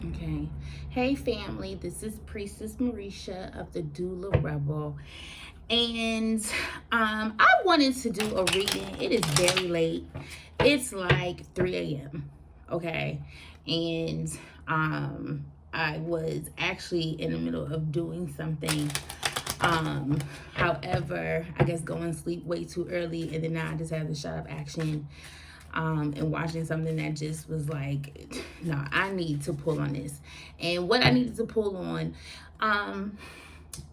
Okay. Hey, family. This is Priestess Mareesha of the Doula Rebel. And I wanted to do a reading. It is very late. It's like 3 a.m. Okay. And I was actually in the middle of doing something. However, I guess going to sleep way too early. And then now I just have the shot of action and watching something that just was like, no, I need to pull on this. And what I needed to pull on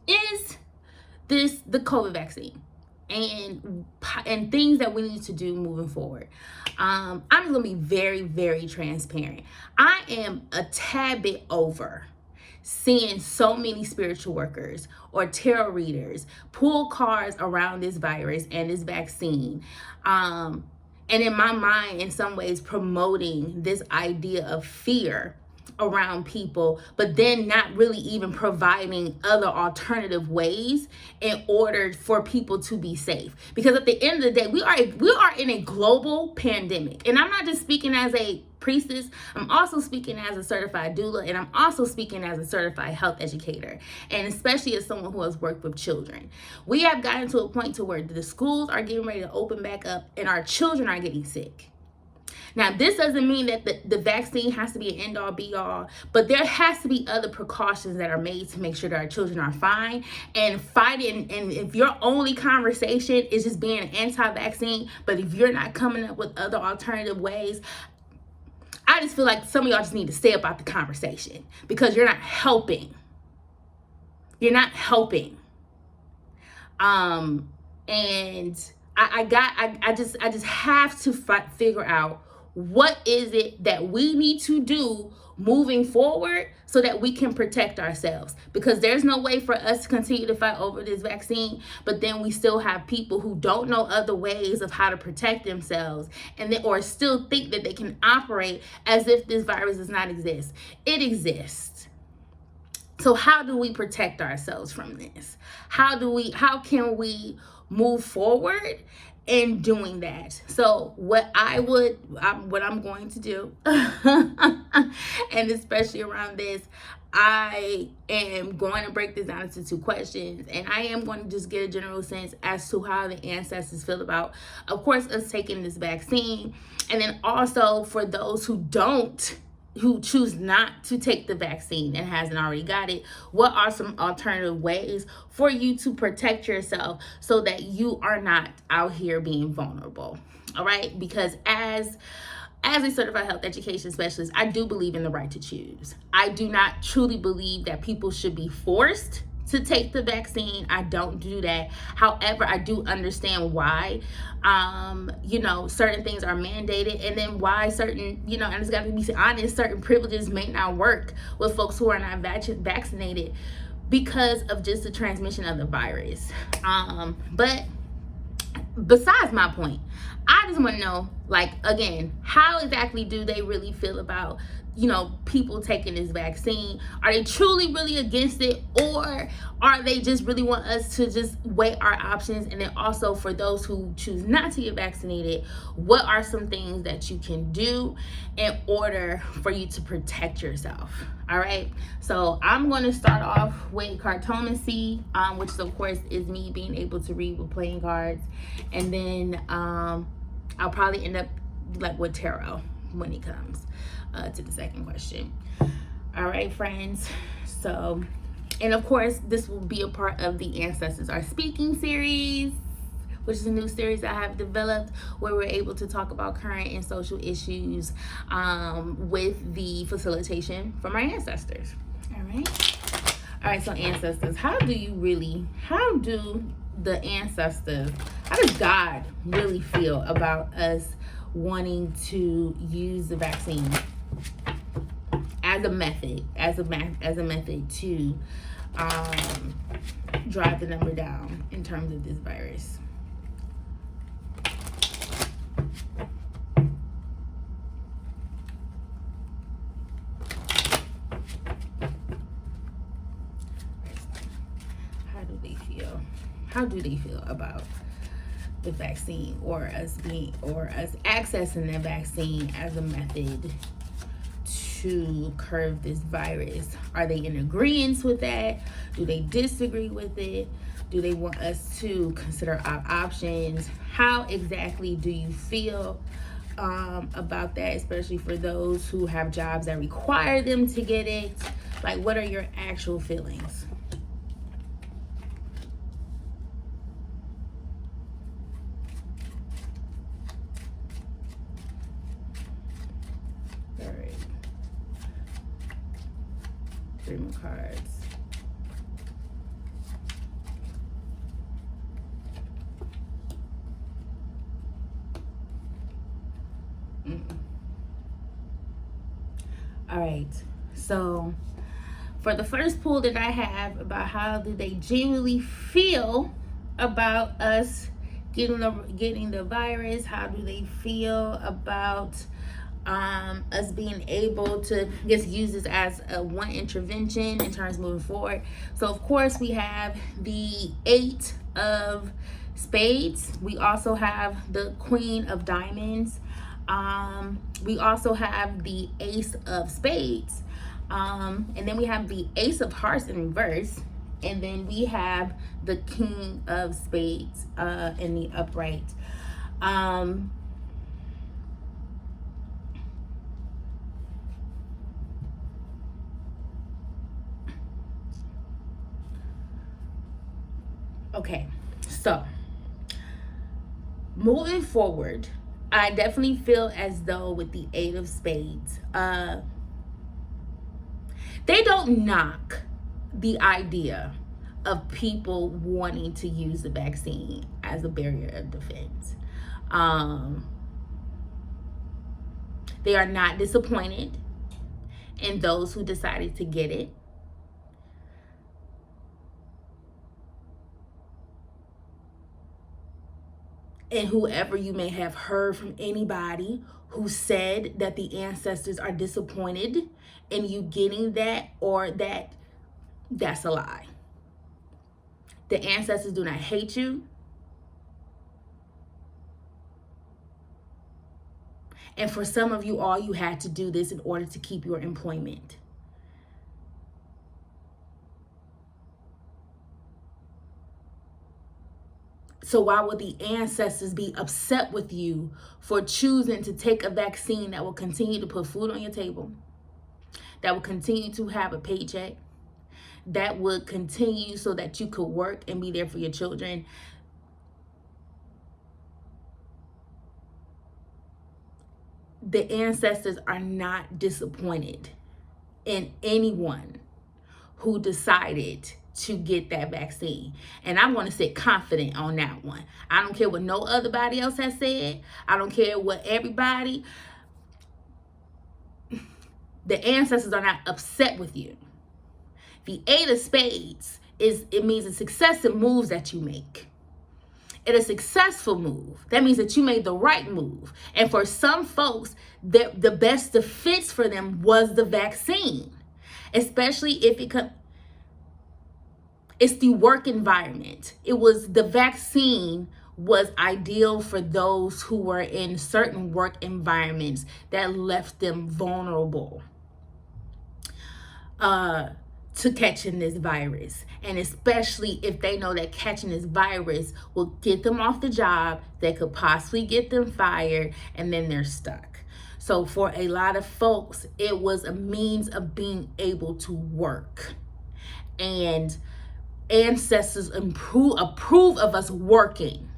is the COVID vaccine and things that we need to do moving forward. I'm gonna be very, very transparent. I am a tad bit over seeing so many spiritual workers or tarot readers pull cards around this virus and this vaccine. And in my mind, in some ways, promoting this idea of fear around people, but then not really even providing other alternative ways in order for people to be safe. Because at the end of the day, we are in a global pandemic. And I'm not just speaking as a priestess, I'm also speaking as a certified doula, and I'm also speaking as a certified health educator, and especially as someone who has worked with children. We have gotten to a point to where the schools are getting ready to open back up and our children are getting sick. Now, this doesn't mean that the vaccine has to be an end-all, be-all, but there has to be other precautions that are made to make sure that our children are fine. And fighting, and if your only conversation is just being an anti-vaccine, but if you're not coming up with other alternative ways, I just feel like some of y'all just need to stay about the conversation because you're not helping. You're not helping. And I just have to figure out what is it that we need to do moving forward so that we can protect ourselves, because there's no way for us to continue to fight over this vaccine, but then we still have people who don't know other ways of how to protect themselves, and or still think that they can operate as if this virus does not exist. It exists. So how do we protect ourselves from this? How can we move forward in doing that? So what I'm going to do, and especially around this, I am going to break this down into 2 questions, and I am going to just get a general sense as to how the ancestors feel about, of course, us taking this vaccine, and then also for those who choose not to take the vaccine and hasn't already got it, what are some alternative ways for you to protect yourself so that you are not out here being vulnerable? All right, because as a certified health education specialist, I do believe in the right to choose. I do not truly believe that people should be forced to take the vaccine. I don't do that. However, I do understand why, certain things are mandated, and then why certain, and it's got to be honest, certain privileges may not work with folks who are not vaccinated because of just the transmission of the virus. But besides my point, I just want to know, again, how exactly do they really feel about people taking this vaccine? Are they truly really against it, or are they just really want us to just weigh our options? And then also for those who choose not to get vaccinated, what are some things that you can do in order for you to protect yourself? All right, so I'm going to start off with Cartomancy, which of course is me being able to read with playing cards, and then I'll probably end up with tarot when it comes to the second question. All right, friends. So, and of course, this will be a part of the Ancestors Are Speaking series, which is a new series I have developed where we're able to talk about current and social issues with the facilitation from our ancestors. All right, so ancestors, how do does God really feel about us wanting to use the vaccine as a method to drive the number down in terms of this virus? How do they feel about the vaccine, or us accessing the vaccine as a method to curb this virus? Are they in agreement with that? Do they disagree with it? Do they want us to consider our options? How exactly do you feel about that, especially for those who have jobs that require them to get it? Like, what are your actual feelings? All right. 3 more cards. All right, so for the first pull that I have about how do they genuinely feel about us getting the virus, how do they feel about us being able to just use this as a one intervention in terms of moving forward. So of course we have the 8 of spades. We also have the Queen of Diamonds. We also have the Ace of Spades. And then we have the Ace of Hearts in reverse. And then we have the King of Spades in the upright. Okay, so moving forward, I definitely feel as though with the 8 of Spades, they don't knock the idea of people wanting to use the vaccine as a barrier of defense. They are not disappointed in those who decided to get it. And whoever you may have heard from, anybody who said that the ancestors are disappointed in you getting that, or that's a lie. The ancestors do not hate you. And for some of you, all you had to do this in order to keep your employment. So why would the ancestors be upset with you for choosing to take a vaccine that will continue to put food on your table, that will continue to have a paycheck, that would continue so that you could work and be there for your children? The ancestors are not disappointed in anyone who decided to get that vaccine. And I want to sit confident on that one. I don't care what nobody else has said. I don't care what everybody. The ancestors are not upset with you. The 8 of Spades it means a success in moves that you make. It's a successful move. That means that you made the right move. And for some folks, the best defense for them was the vaccine, especially if it's the work environment. The vaccine was ideal for those who were in certain work environments that left them vulnerable to catching this virus. And especially if they know that catching this virus will get them off the job, that could possibly get them fired, and then they're stuck. So for a lot of folks, it was a means of being able to work. And ancestors approve of us working.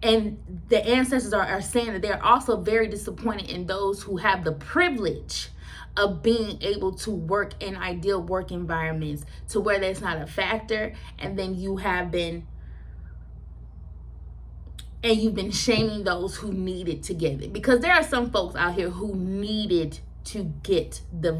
And the ancestors are saying that they're also very disappointed in those who have the privilege of being able to work in ideal work environments to where that's not a factor, and then you've been shaming those who needed to get it. Because there are some folks out here who needed to get the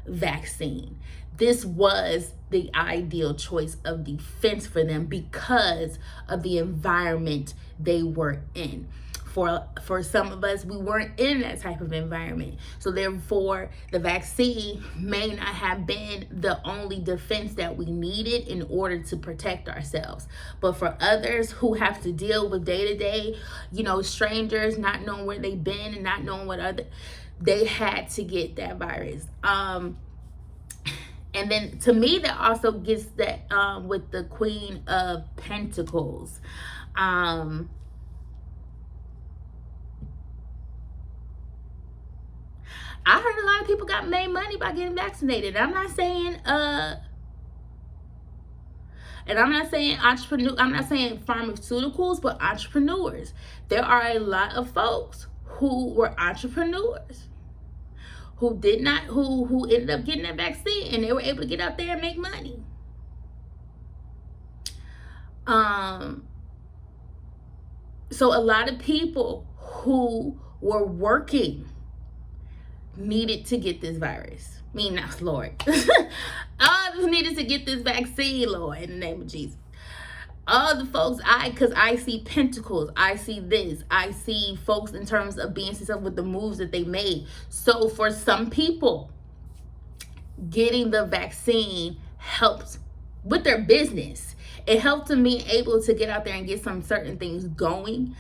vaccine. This was the ideal choice of defense for them because of the environment they were in. for some of us, we weren't in that type of environment. So therefore, the vaccine may not have been the only defense that we needed in order to protect ourselves. But for others who have to deal with day-to-day, strangers, not knowing where they've been and not knowing they had to get that virus. And then to me, that also gets that with the Queen of Pentacles. I heard a lot of people got made money by getting vaccinated. I'm not saying entrepreneur. I'm not saying pharmaceuticals, but entrepreneurs. There are a lot of folks who were entrepreneurs who ended up getting that vaccine, and they were able to get out there and make money. So a lot of people who were working needed to get this virus. Lord. All needed to get this vaccine, Lord, in the name of Jesus. All the folks, because I see pentacles, I see this, I see folks in terms of being successful with the moves that they made. So for some people, getting the vaccine helped with their business. It helped them being able to get out there and get some certain things going.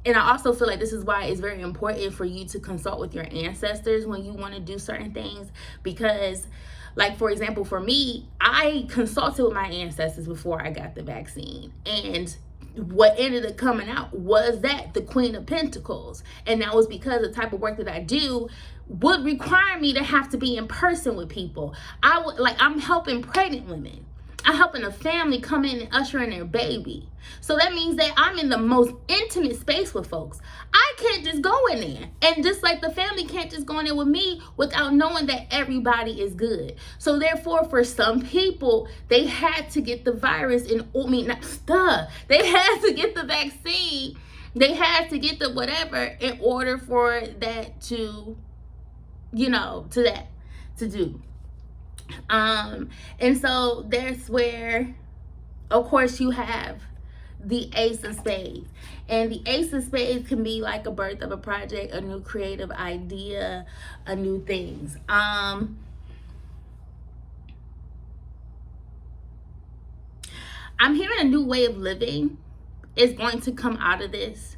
And I also feel like this is why it's very important for you to consult with your ancestors when you want to do certain things. Because, like, for example, for me, I consulted with my ancestors before I got the vaccine. And what ended up coming out was that the Queen of Pentacles. And that was because the type of work that I do would require me to have to be in person with people. I'm helping pregnant women. I'm helping a family come in and usher in their baby. So that means that I'm in the most intimate space with folks. I can't just go in there. And just like the family can't just go in there with me without knowing that everybody is good. So therefore, for some people, they had to get the virus They had to get the vaccine. They had to get the whatever in order for that to do. And so there's where, of course, you have the Ace of Spades. And the Ace of Spades can be like a birth of a project, a new creative idea, a new things. I'm hearing a new way of living is going to come out of this.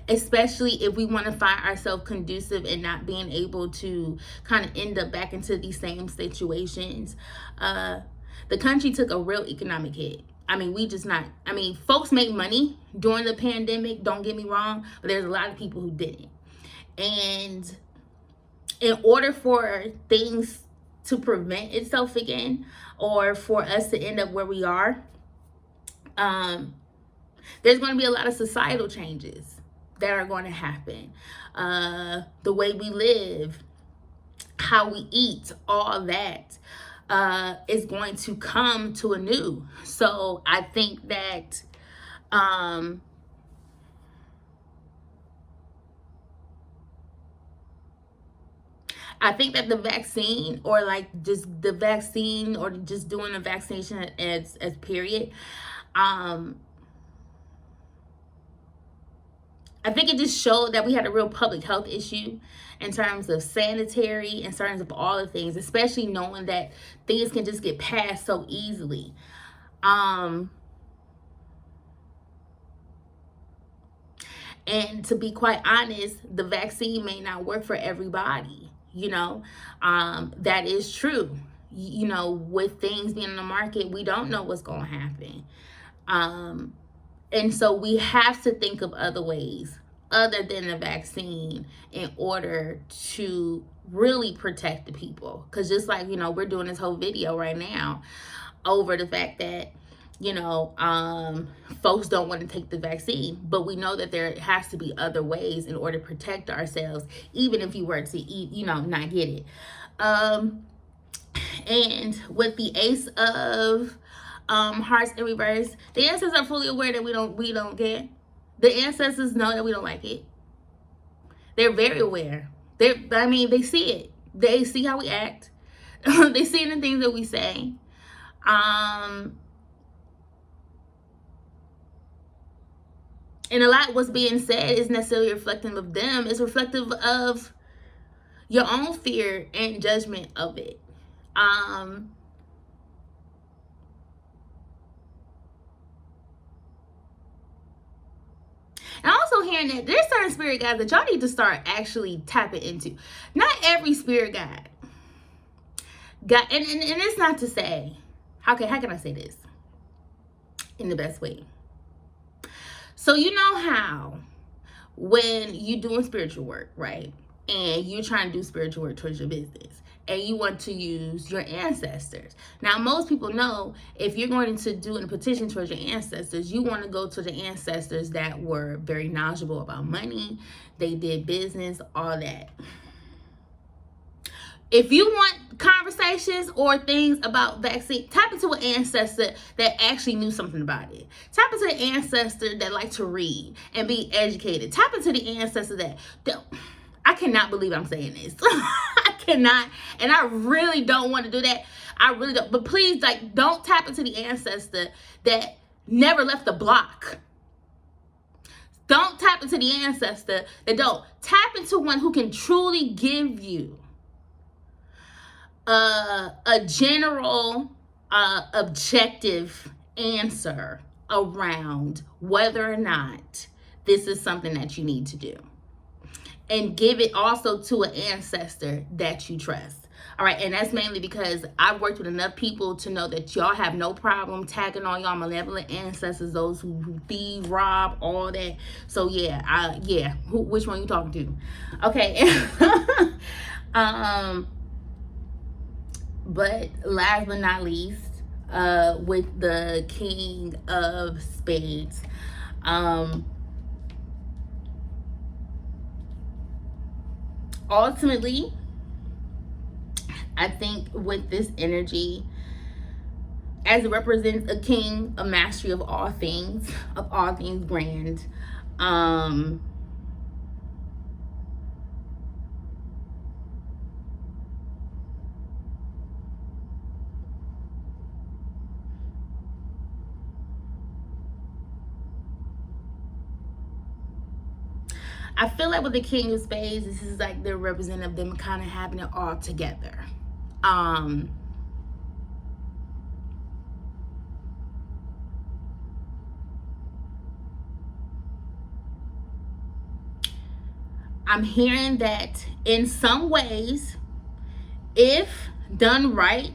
Especially if we want to find ourselves conducive and not being able to kind of end up back into these same situations. The country took a real economic hit. Folks made money during the pandemic, don't get me wrong, but there's a lot of people who didn't. And in order for things to prevent itself again, or for us to end up where we are, there's going to be a lot of societal changes that are going to happen. The way we live, how we eat, all that is going to come to a new. So I think that the vaccine, or like just the vaccine, or just doing a vaccination as period, I think it just showed that we had a real public health issue in terms of sanitary, in terms of all the things, especially knowing that things can just get passed so easily. And to be quite honest, the vaccine may not work for everybody, that is true. With things being in the market, we don't know what's going to happen. And so we have to think of other ways other than the vaccine in order to really protect the people. Because just like, we're doing this whole video right now over the fact that, folks don't want to take the vaccine. But we know that there has to be other ways in order to protect ourselves, even if you were to, not get it. And with the Ace of Hearts in reverse, the ancestors are fully aware that we don't get. The ancestors know that we don't like it. They're very aware. They see it. They see how we act. They see the things that we say. And a lot of what's being said is necessarily reflective of them. It's reflective of your own fear and judgment of it. I'm also hearing that there's certain spirit guides that y'all need to start actually tapping into. Not every spirit guide. And it's not to say, how can I say this in the best way? So you know how when you doing spiritual work, right? And you're trying to do spiritual work towards your business, and you want to use your ancestors. Now, most people know if you're going to do a petition towards your ancestors, you want to go to the ancestors that were very knowledgeable about money, they did business, all that. If you want conversations or things about vaccine, tap into an ancestor that actually knew something about it. Tap into an ancestor that liked to read and be educated. Tap into the ancestor that I cannot believe I'm saying this. I cannot. And I really don't want to do that. I really don't. But please, like, don't tap into the ancestor that never left the block. Don't tap into the ancestor that don't. Tap into one who can truly give you a general objective answer around whether or not this is something that you need to do, and give it also to an ancestor that you trust. All right, and that's mainly because I've worked with enough people to know that y'all have no problem tagging on y'all malevolent ancestors, those who thieve, rob, all that. So yeah, which one you talking to? Okay. But last but not least, with the King of Spades, ultimately, I think with this energy, as it represents a king, a mastery of all things grand, I feel like with the King of Spades, this is like the representative of them kind of having it all together. I'm hearing that in some ways, if done right,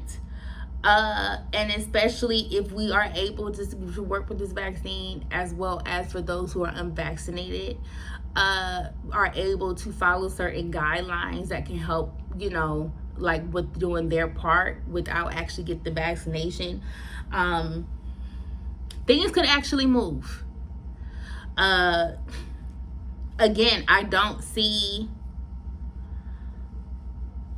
and especially if we are able to work with this vaccine, as well as for those who are unvaccinated, are able to follow certain guidelines that can help, like with doing their part without actually get the vaccination, things could actually move. Again, I don't see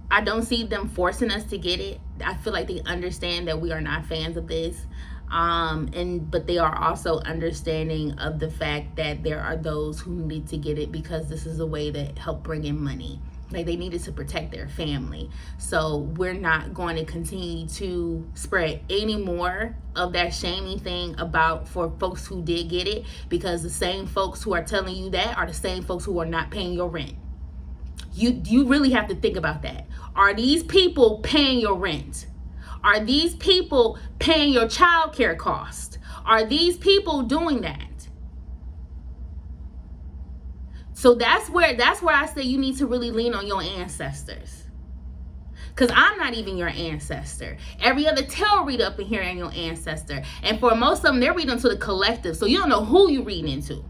them forcing us to get it. I feel like they understand that we are not fans of this. But they are also understanding of the fact that there are those who need to get it because this is a way to help bring in money. Like, they needed to protect their family. So we're not going to continue to spread any more of that shaming thing for folks who did get it, because the same folks who are telling you that are the same folks who are not paying your rent. You really have to think about that. Are these people paying your rent? Are these people paying your child care cost? Are these people doing that? So that's where I say you need to really lean on your ancestors. Because I'm not even your ancestor. Every other tarot reader up in here ain't your ancestor. And for most of them, they're reading to the collective. So you don't know who you're reading into.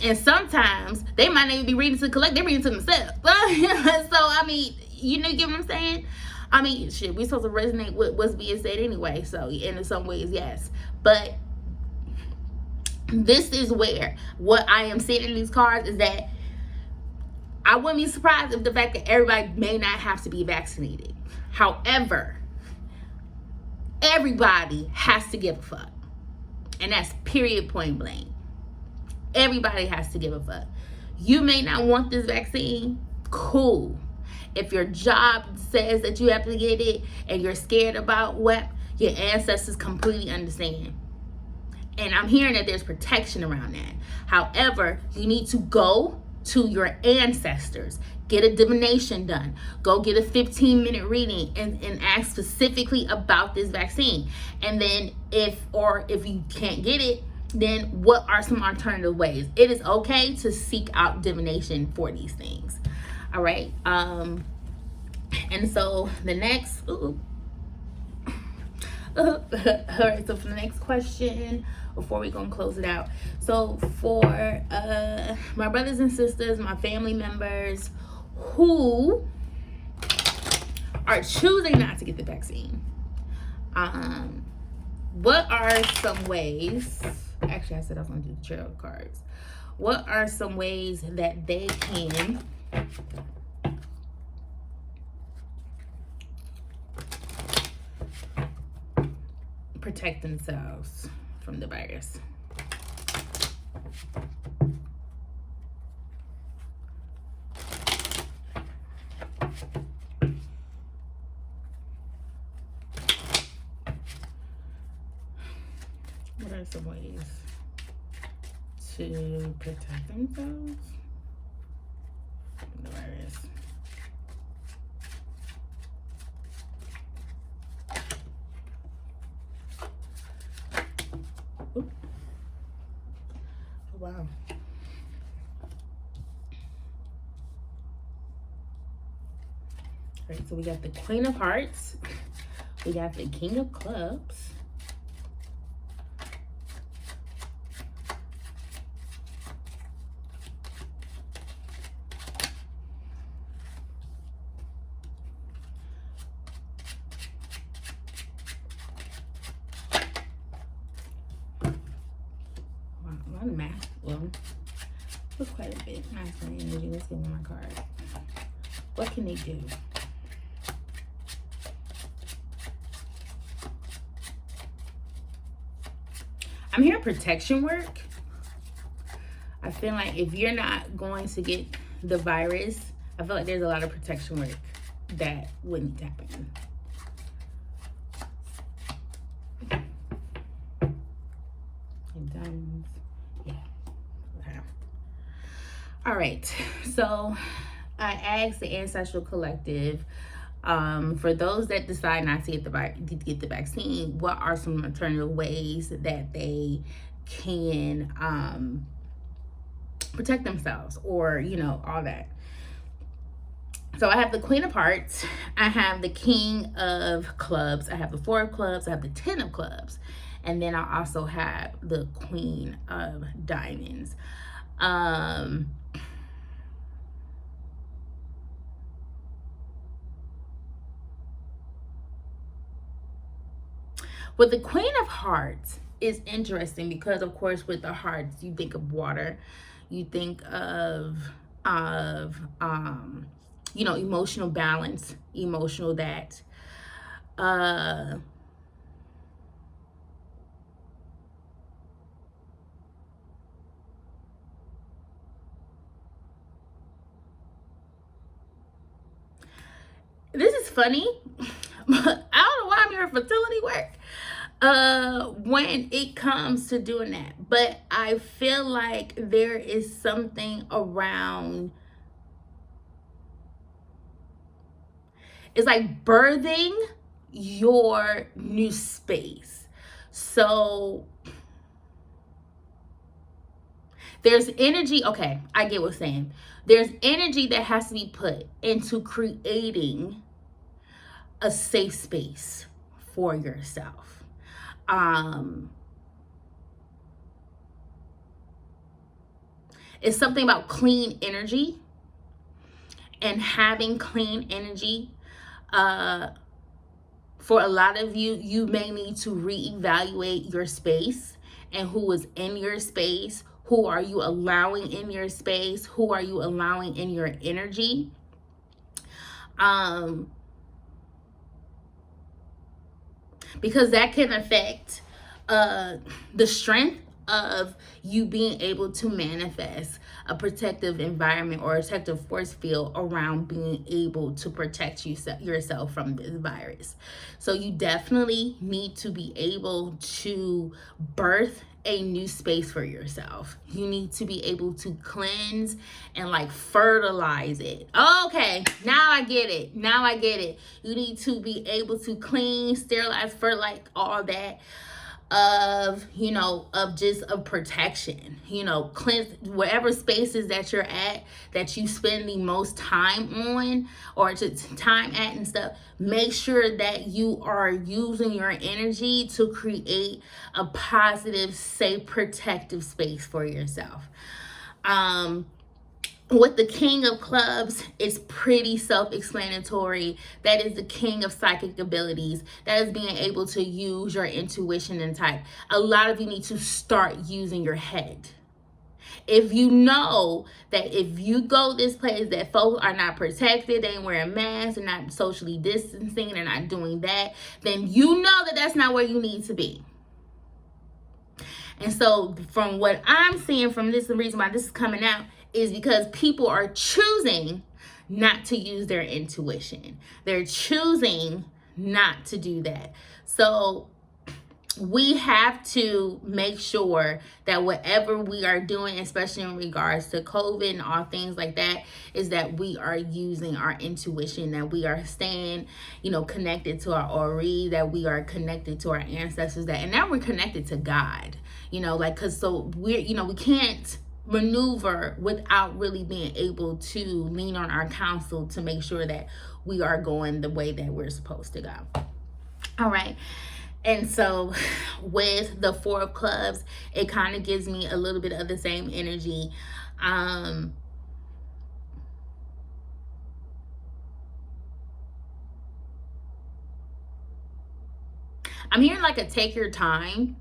And sometimes they might not even be reading to the collective. They're reading to themselves. So, I mean, you get what I'm saying? I mean, shit, we're supposed to resonate with what's being said anyway. So, in some ways, yes. But this is where what I am seeing in these cards is that I wouldn't be surprised if the fact that everybody may not have to be vaccinated. However, everybody has to give a fuck. And that's period, point blank. Everybody has to give a fuck. You may not want this vaccine. Cool. If your job says that you have to get it and you're scared about what, your ancestors completely understand. And I'm hearing that there's protection around that. However, you need to go to your ancestors, get a divination done, go get a 15-minute reading and ask specifically about this vaccine. And then if you can't get it, then what are some alternative ways? It is okay to seek out divination for these things. All right. And so the next, all right, so for the next question, before we're gonna close it out, so for my brothers and sisters, my family members who are choosing not to get the vaccine, what are some ways, actually I said I was gonna do the tarot cards, what are some ways that they can protect themselves from the virus? What are some ways to protect themselves from the virus? Ooh. Oh, wow. All right, so we got the Queen of Hearts, we got the King of Clubs, was quite a bit. Masculine energy. Let's give me my card. What can they do? I'm hearing protection work. I feel like if you're not going to get the virus, I feel like there's a lot of protection work that wouldn't happen. All right, so I asked the Ancestral Collective, for those that decide not to get the vaccine, what are some alternative ways that they can protect themselves, or, you know, all that. So I have the Queen of Hearts, I have the King of Clubs, I have the Four of Clubs, I have the Ten of Clubs, and then I also have the Queen of Diamonds. With the Queen of Hearts is interesting because, of course, with the hearts, you think of water, you think of you know, emotional balance, emotional that this is funny. I don't know why I'm hearing fertility work when it comes to doing that, but I feel like there is something around, it's like birthing your new space. So there's energy. Okay, I get what I'm saying. There's energy that has to be put into creating a safe space for yourself. It's something about clean energy, and having clean energy. For a lot of you, you may need to reevaluate your space and who is in your space. Who are you allowing in your space? Who are you allowing in your energy? Because that can affect the strength of you being able to manifest a protective environment or a protective force field around being able to protect yourself from this virus. So you definitely need to be able to birth a new space for yourself. You need to be able to cleanse and like fertilize it. Okay, now I get it. Now I get it. You need to be able to clean, sterilize, fertilize, all that of, you know, of just of protection, you know, cleanse whatever spaces that you're at that you spend the most time on or just time at and stuff. Make sure that you are using your energy to create a positive, safe, protective space for yourself. With the King of Clubs, it's pretty self-explanatory. That is the king of psychic abilities. That is being able to use your intuition and type. A lot of you need to start using your head. If you know that if you go this place that folks are not protected, they ain't wearing masks, they're not socially distancing, they're not doing that, then you know that that's not where you need to be. And so from what I'm seeing from this, the reason why this is coming out is because people are choosing not to use their intuition. They're choosing not to do that. So we have to make sure that whatever we are doing, especially in regards to COVID and all things like that, is that we are using our intuition, that we are staying, you know, connected to our Ori, that we are connected to our ancestors, that, and now we're connected to God, you know, like, cause so we're, you know, we can't maneuver without really being able to lean on our counsel to make sure that we are going the way that we're supposed to go. All right. And so with the Four of Clubs, it kind of gives me a little bit of the same energy. I'm hearing like a take your time.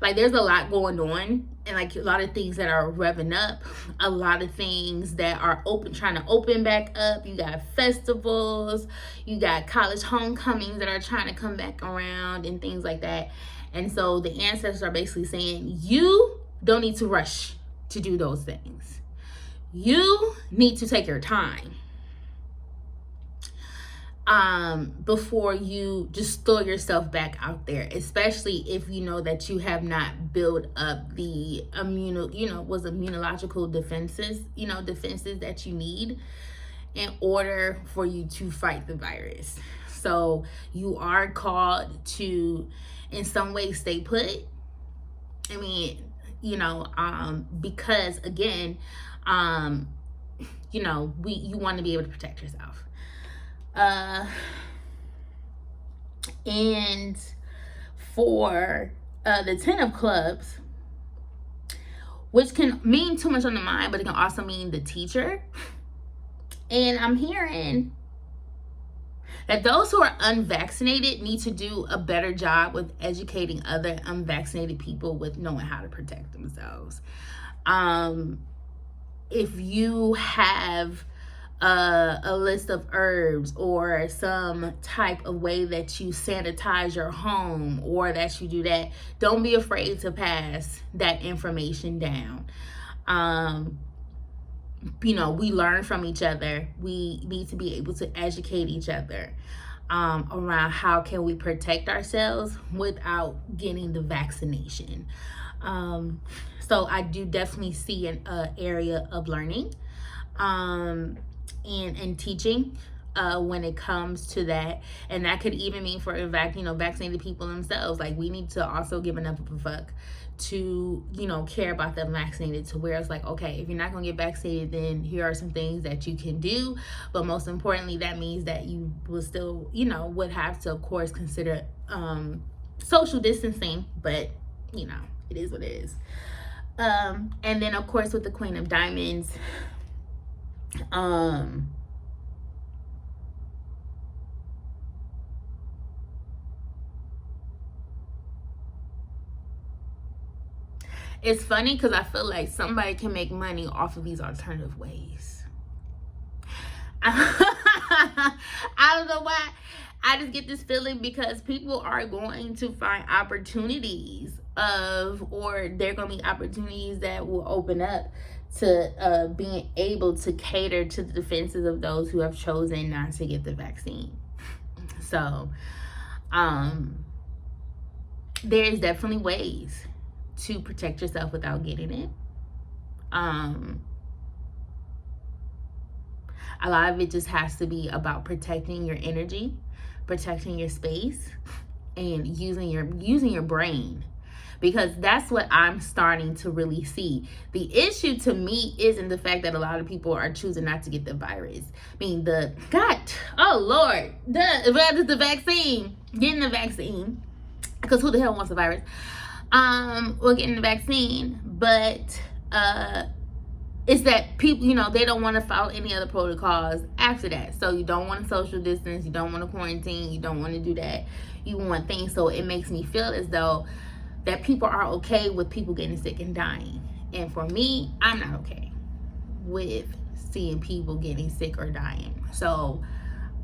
Like there's a lot going on, and like a lot of things that are revving up, a lot of things that are trying to open back up. You got festivals, you got college homecomings that are trying to come back around and things like that. And so the ancestors are basically saying, you don't need to rush to do those things. You need to take your time. Before you just throw yourself back out there, especially if you know that you have not built up the immunological defenses that you need in order for you to fight the virus. So you are called to, in some ways, stay put. I mean, because again, you want to be able to protect yourself. And for the 10 of Clubs, which can mean too much on the mind, but it can also mean the teacher. And I'm hearing that those who are unvaccinated need to do a better job with educating other unvaccinated people with knowing how to protect themselves. If you have a list of herbs or some type of way that you sanitize your home or that you do that, don't be afraid to pass that information down. We learn from each other. We need to be able to educate each other around how can we protect ourselves without getting the vaccination. So I do definitely see an area of learning and teaching when it comes to that. And that could even mean for vaccinated people themselves. Like, we need to also give enough of a fuck to care about the vaccinated, to where it's like, okay, if you're not gonna get vaccinated, then here are some things that you can do. But most importantly, that means that you will still would have to, of course, consider social distancing, but it is what it is. And then of course with the Queen of Diamonds, it's funny because I feel like somebody can make money off of these alternative ways. I don't know why. I just get this feeling because people are going to find opportunities or there are going to be opportunities that will open up to being able to cater to the defenses of those who have chosen not to get the vaccine. So there's definitely ways to protect yourself without getting it. A lot of it just has to be about protecting your energy, protecting your space, and using your brain, because that's what I'm starting to really see. The issue to me isn't the fact that a lot of people are choosing not to get the virus. I mean, the vaccine, getting the vaccine, because who the hell wants the virus? Or getting the vaccine, but it's that people, they don't want to follow any other protocols after that. So you don't want to social distance, you don't want to quarantine, you don't want to do that. You want things. So it makes me feel as though that people are okay with people getting sick and dying. And for me, I'm not okay with seeing people getting sick or dying. So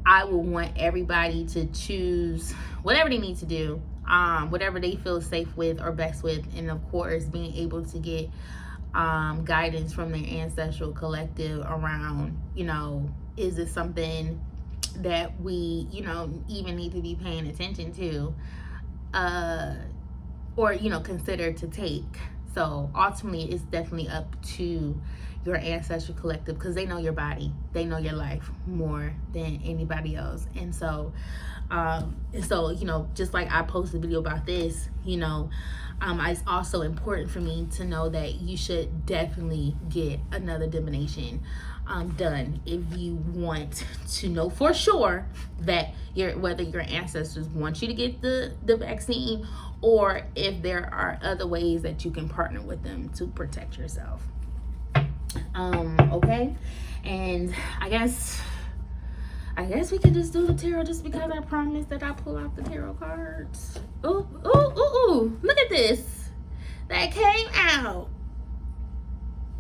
I will want everybody to choose whatever they need to do, whatever they feel safe with or best with. And of course, being able to get guidance from their ancestral collective around, is it something that we, even need to be paying attention to, or, consider to take. So ultimately, it's definitely up to your ancestral collective, because they know your body, they know your life more than anybody else. And so, just like I posted a video about this, it's also important for me to know that you should definitely get another divination done if you want to know for sure that whether your ancestors want you to get the vaccine, or if there are other ways that you can partner with them to protect yourself. Okay, and I guess we can just do the tarot, just because I promised that I pull out the tarot cards. Ooh, look at this that came out.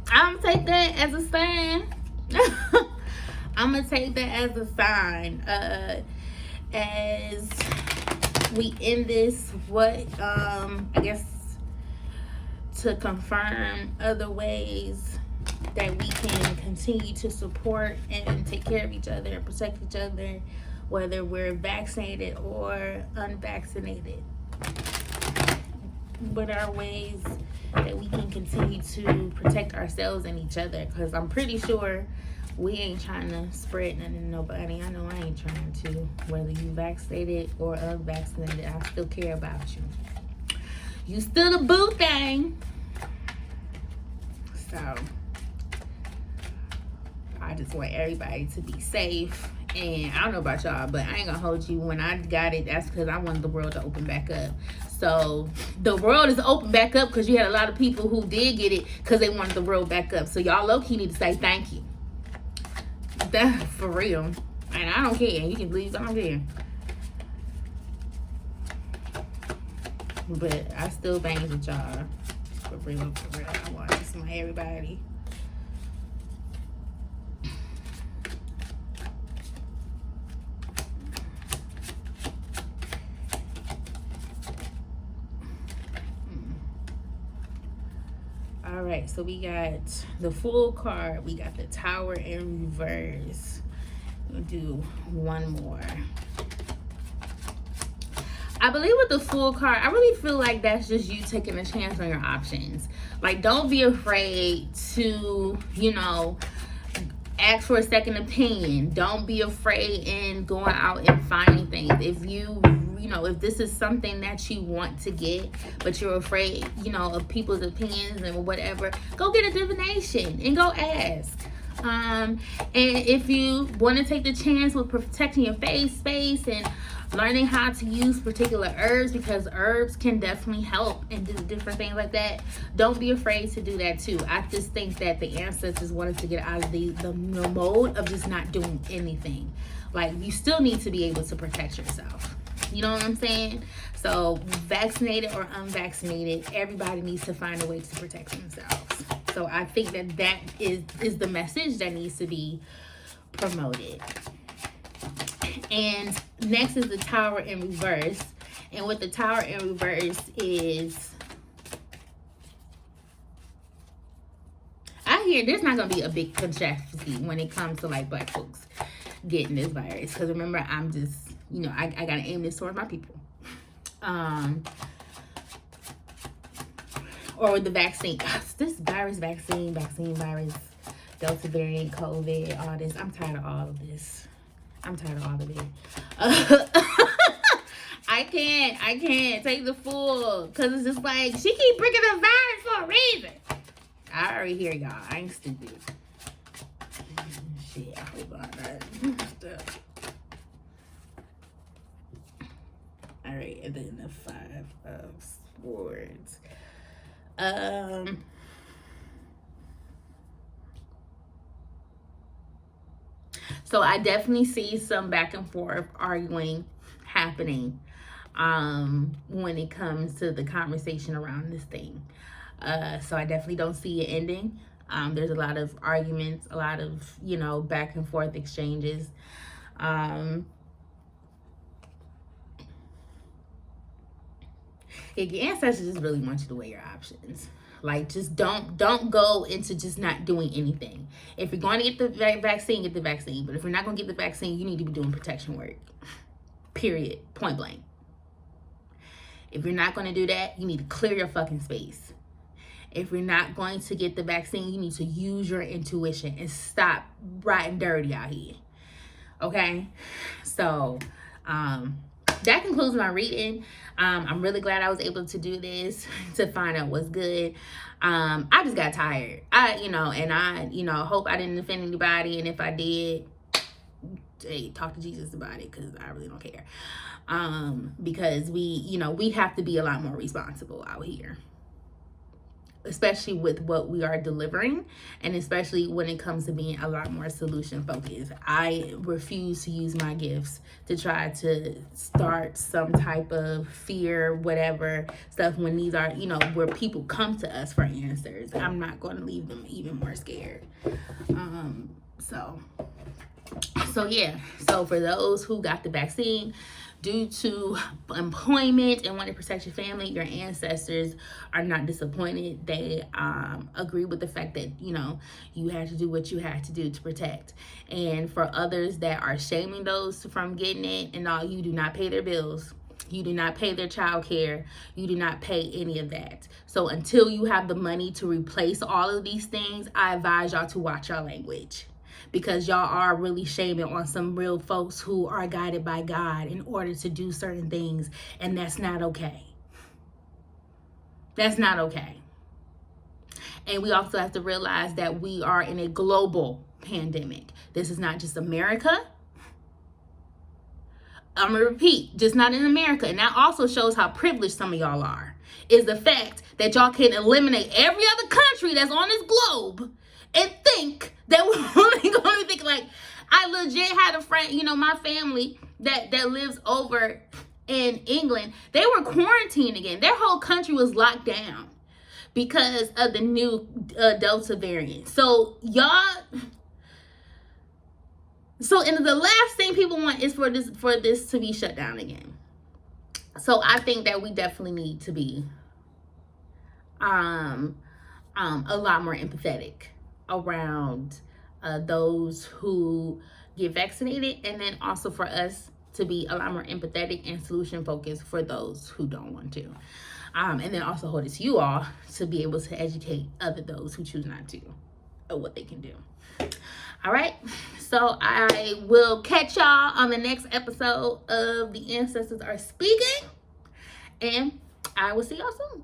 I'm gonna take that as a sign. I'm gonna take that as a sign, as we end this, I guess, to confirm other ways that we can continue to support and take care of each other and protect each other, whether we're vaccinated or unvaccinated. What are ways that we can continue to protect ourselves and each other? Because I'm pretty sure we ain't trying to spread nothing to nobody. I know I ain't trying to. Whether you vaccinated or unvaccinated, I still care about you. You still the boo thing. So I just want everybody to be safe. And I don't know about y'all, but I ain't gonna hold you. When I got it, that's because I wanted the world to open back up. So the world is open back up because you had a lot of people who did get it because they wanted the world back up. So y'all low-key need to say thank you. That for real. And I don't care. You can leave. I don't care. But I still bang with y'all. For real. I want this from everybody. All right, so we got the full card. We got the Tower in reverse. We'll do one more. I believe with the full card, I really feel like that's just you taking a chance on your options. Like, don't be afraid to, ask for a second opinion. Don't be afraid in going out and finding things. If if this is something that you want to get, but you're afraid, of people's opinions and whatever, go get a divination and go ask. And if you want to take the chance with protecting your space, and learning how to use particular herbs, because herbs can definitely help and do different things like that, don't be afraid to do that too. I just think that the ancestors wanted to get out of the mode of just not doing anything. Like, you still need to be able to protect yourself. You know what I'm saying? So vaccinated or unvaccinated, everybody needs to find a way to protect themselves. So I think that is the message that needs to be promoted. And next is the Tower in reverse. And what the Tower in reverse is, I hear there's not gonna be a big catastrophe when it comes to like Black folks getting this virus. Because remember, I'm just, you know, I gotta aim this towards my people. Or with the vaccine. This vaccine, virus, Delta variant, COVID, all this. I'm tired of all of this. I'm tired of all of it. I can't take the fool. Because it's just like, she keep bringing the virus for a reason. I already hear y'all. I ain't stupid. Shit, hold on. All right, and then the 5 of Swords. So I definitely see some back and forth arguing happening when it comes to the conversation around this thing. So I definitely don't see it ending. There's a lot of arguments, a lot of, you know, back and forth exchanges. Your ancestors just really want you to weigh your options. Like, just don't go into just not doing anything. If you're going to get the vaccine, get the vaccine. But if you're not going to get the vaccine, you need to be doing protection work. Period. Point blank. If you're not going to do that, you need to clear your fucking space. If you're not going to get the vaccine, you need to use your intuition and stop riding dirty out here. Okay? So, that concludes my reading. I'm really glad I was able to do this to find out what's good. I just got tired. I hope I didn't offend anybody. And if I did, hey, talk to Jesus about it, because I really don't care. Because we have to be a lot more responsible out here, especially with what we are delivering, and especially when it comes to being a lot more solution focused. I refuse to use my gifts to try to start some type of fear, whatever stuff, when these are, where people come to us for answers. I'm not going to leave them even more scared. So yeah. So for those who got the vaccine due to employment and want to protect your family, your ancestors are not disappointed. They agree with the fact that, you had to do what you had to do to protect. And for others that are shaming those from getting it and all, you do not pay their bills. You do not pay their child care. You do not pay any of that. So until you have the money to replace all of these things, I advise y'all to watch your language. Because y'all are really shaming on some real folks who are guided by God in order to do certain things. And that's not okay. That's not okay. And we also have to realize that we are in a global pandemic. This is not just America. I'm going to repeat, just not in America. And that also shows how privileged some of y'all are. Is the fact that y'all can eliminate every other country that's on this globe and think that we're only going to think like, I legit had a friend, my family that lives over in England. They were quarantined again. Their whole country was locked down because of the new Delta variant. So and the last thing people want is for this to be shut down again. So I think that we definitely need to be a lot more empathetic around those who get vaccinated, and then also for us to be a lot more empathetic and solution focused for those who don't want to, and then also hold it to you all to be able to educate those who choose not to of what they can do. All right, so I will catch y'all on the next episode of The Ancestors Are Speaking, and I will see y'all soon.